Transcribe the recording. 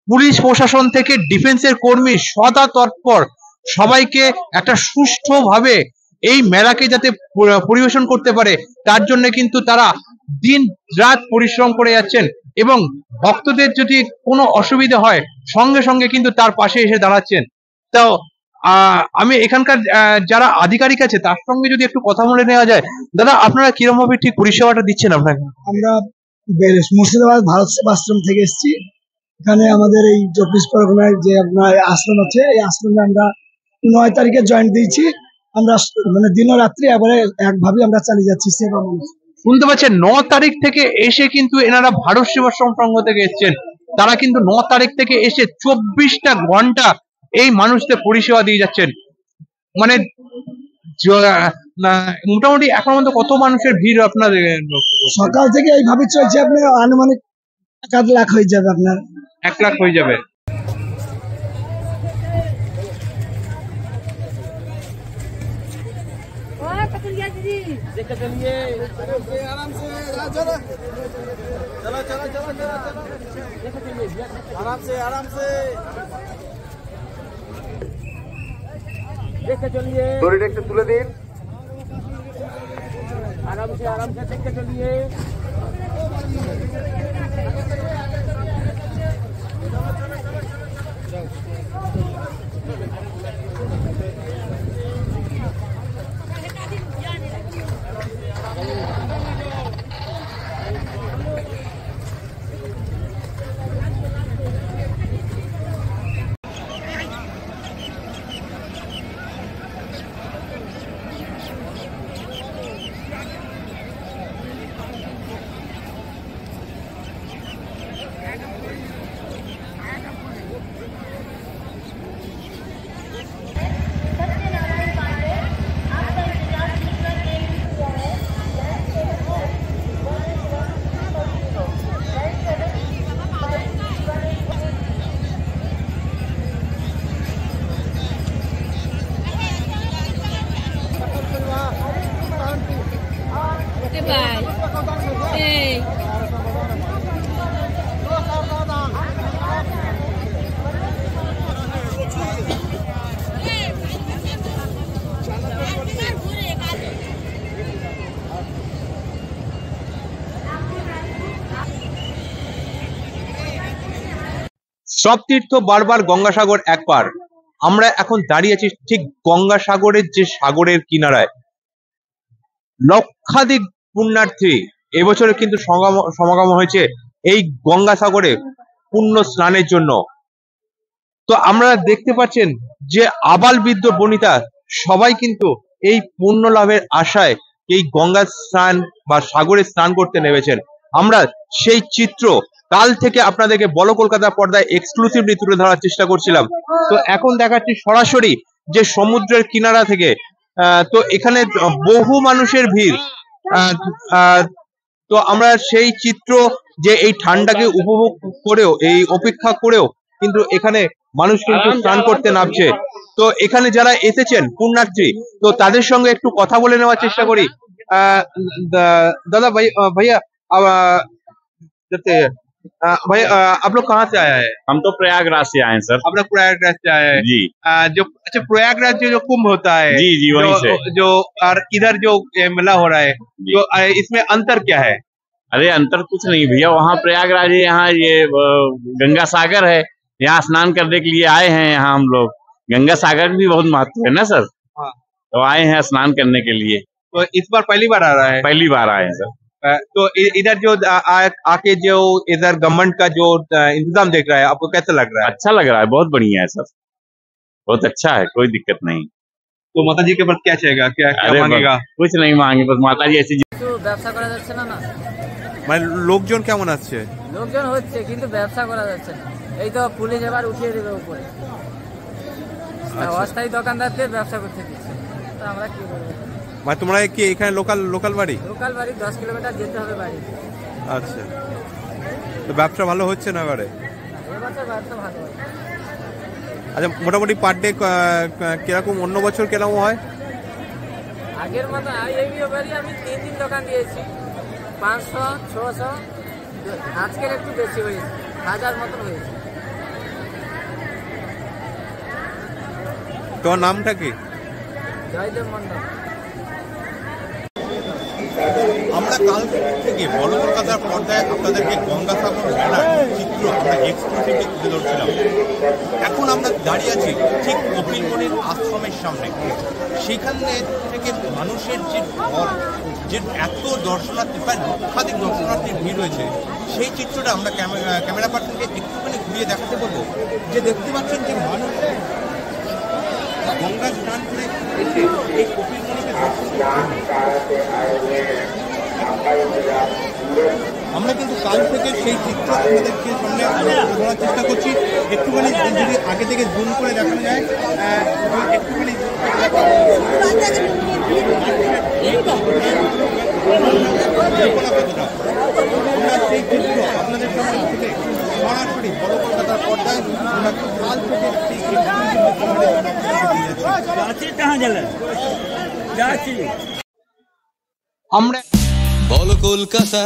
Police প্রশাসন থেকে ডিফেন্সের কর্মী সদা তৎপর সবাইকে একটা সুষ্ঠুভাবে এই মেলাকে যাতে পরিবেশন করতে পারে তার জন্য কিন্তু তারা দিন রাত পরিশ্রম করে যাচ্ছেন এবং ভক্তদের যদি কোনো অসুবিধা হয় সঙ্গে সঙ্গে কিন্তু তার পাশে এসে দাঁড়াচ্ছেন। তো আমি এখানকার যারা আধিকারিক আছে তার সঙ্গে যদি একটু কথা বলে নেওয়া যায়। দাদা, আপনারা কিরকম ভাবে ঠিক পরিষেবাটা দিচ্ছেন? আপনাকে আমরা মুর্শিদাবাদ ভারত সেবাশ্রম থেকে এসেছি। এখানে আমাদের এই 24 পরগনায় যে আপনার আশ্রম আছে, এই আশ্রমে আমরা 9 তারিখে জয়েন্ট দিয়েছি। আমরা মানে দিন রাত্রি এবারে একভাবে আমরা চালিয়ে যাচ্ছি সেবা। শুনতে পাচ্ছেন 9 তারিখ থেকে এসে কিন্তু এনারা ভারত সেবাশ্রম সংঘ থেকে এসেছেন। তারা কিন্তু 9 তারিখ থেকে এসে 24টা ঘন্টা এই মানুষদের পরিষেবা দিয়ে যাচ্ছেন। মানে মোটামুটি এখন মধ্যে কত মানুষের ভিড় আপনাদের? সকাল থেকে এইভাবে চলছে, আপনার আনুমানিক 1 লাখ হয়ে যাবে। আপনার 1 লাখ হয়ে যাবে। आराम से आराम से देख के चलिए, थोड़ी देर तुले दिन आराम से देख के चलिए। সব তীর্থ বারবার গঙ্গাসাগর এক পার। আমরা এখন দাঁড়িয়ে আছি ঠিক গঙ্গাসাগরের যে সাগরের কিনারায়। লক্ষাধিক পুণ্যার্থী এবছরে কিন্তু সমাগম হয়েছে এই গঙ্গাসাগরে পুণ্য স্নানের জন্য। তো আমরা দেখতে পাচ্ছেন যে আবাল বৃদ্ধ বনিতা সবাই কিন্তু এই পুণ্য লাভের আশায় এই গঙ্গা স্নান বা সাগরে স্নান করতে নেমেছেন। আমরা সেই চিত্র কাল থেকে আপনাদেরকে বলো কলকাতা পর্দায় এক্সক্লুসিভলি তুলে ধরার চেষ্টা করছিলাম। তো এখন দেখাচ্ছি সরাসরি যে সমুদ্রের কিনারা থেকে। তো এখানে বহু মানুষের ভিড়। তো আমরা সেই চিত্র যে এই ঠান্ডাকে উপভোগ করেও, এই অপেক্ষা করেও কিন্তু এখানে মানুষ কিন্তু স্নান করতে নামছে। তো এখানে যারা এসেছেন পুণ্যার্থী, তো তাদের সঙ্গে একটু কথা বলে নেওয়ার চেষ্টা করি। दादा भैया भाई आप लोग कहाँ से आया है? हम तो प्रयागराज से आए हैं सर। आप लोग प्रयागराज से आए हैं जी। जो अच्छा प्रयागराज जो कुंभ होता है जी जी वहीं से जो और इधर जो मेला हो रहा है, तो इसमें अंतर क्या है? अरे अंतर कुछ नहीं भैया, वहाँ प्रयागराज है, यहाँ ये गंगा सागर है, यहाँ स्नान करने के लिए आए हैं। यहाँ हम लोग गंगा सागर भी बहुत महत्व है ना सर। हाँ। तो आए हैं स्नान करने के लिए। तो इस बार पहली बार आ रहा है? पहली बार आए हैं सर। तो इधर जो आके जो इधर गवर्नमेंट का जो इंतजाम देख रहा है, आपको कैसा लग रहा है? अच्छा लग रहा है, बहुत बढ़िया है सर, बहुत अच्छा है, कोई दिक्कत नहीं। तो माता जी के पास क्या चाहेगा, क्या मांगेगा? कुछ नहीं मांगे, बस माता जी ऐसी ব্যবসা করা যাচ্ছে না। মানে লোকজন কেমন আসছে? লোকজন হচ্ছে কিন্তু ব্যবসা করা যাচ্ছে না। এই তো পুলিশ এবার উঠিয়ে দেবে উপরে, অস্থায়ী দোকানদারদের ব্যবসা করতে দিচ্ছে। তো আমরা কি করবো? মানে তোমরা কি এখানে লোকাল বাড়ি? লোকাল বাড়ি 10 কিলোমিটার যেতে হবে বাড়ি। আচ্ছা, তো ব্যবসা ভালো হচ্ছে না এবারে? এবছর ব্যবসা ভালো হয়। আচ্ছা, মোটামুটি পার ডে কিরকম, অন্য বছর কিরকম হয়? আগের মতো এই বাড়ি আমি 3 দিন দোকান দিয়েছি, 500 600, আজকের একটু বেশি হয়েছে, 1000 মতন হয়েছে। তোমার নামটা কি? জয়দেব মন্ডল। আমরা কাল থেকে বড় কলকাতার পর্দায় আপনাদেরকে গঙ্গাসাগর মেলার চিত্র আমরা এক্সক্লুসিভলি তুলে ধরছিলাম। এখন আমরা দাঁড়িয়ে আছি ঠিক কপিলমুনির আশ্রমের সামনে। সেখানে থেকে মানুষের যে ঢল, যে এত দর্শনার্থী, প্রায় লক্ষাধিক দর্শনার্থীর ভিড় হয়েছে, সেই চিত্রটা আমরা ক্যামেরা পার্সনকে একটুখানি ঘুরিয়ে দেখাতে বলবো। যে দেখতে পাচ্ছেন যে মানুষ গঙ্গা স্নান করে এসে এই কপিলমুনিকে দর্শন করতে। আমরা কিন্তু কাল থেকে সেই চিত্র আপনাদেরকে সামনে ধরার চেষ্টা করছি। একটুখানি যদি আগে থেকে জুম করে দেখানো যায়, একটুখানি আমরা সেই চিত্র আপনাদের সামনে থেকে সরাসরি বড় কলকাতার পর্দায় আমরা কাল থেকে আমরা বলো কলকাতা।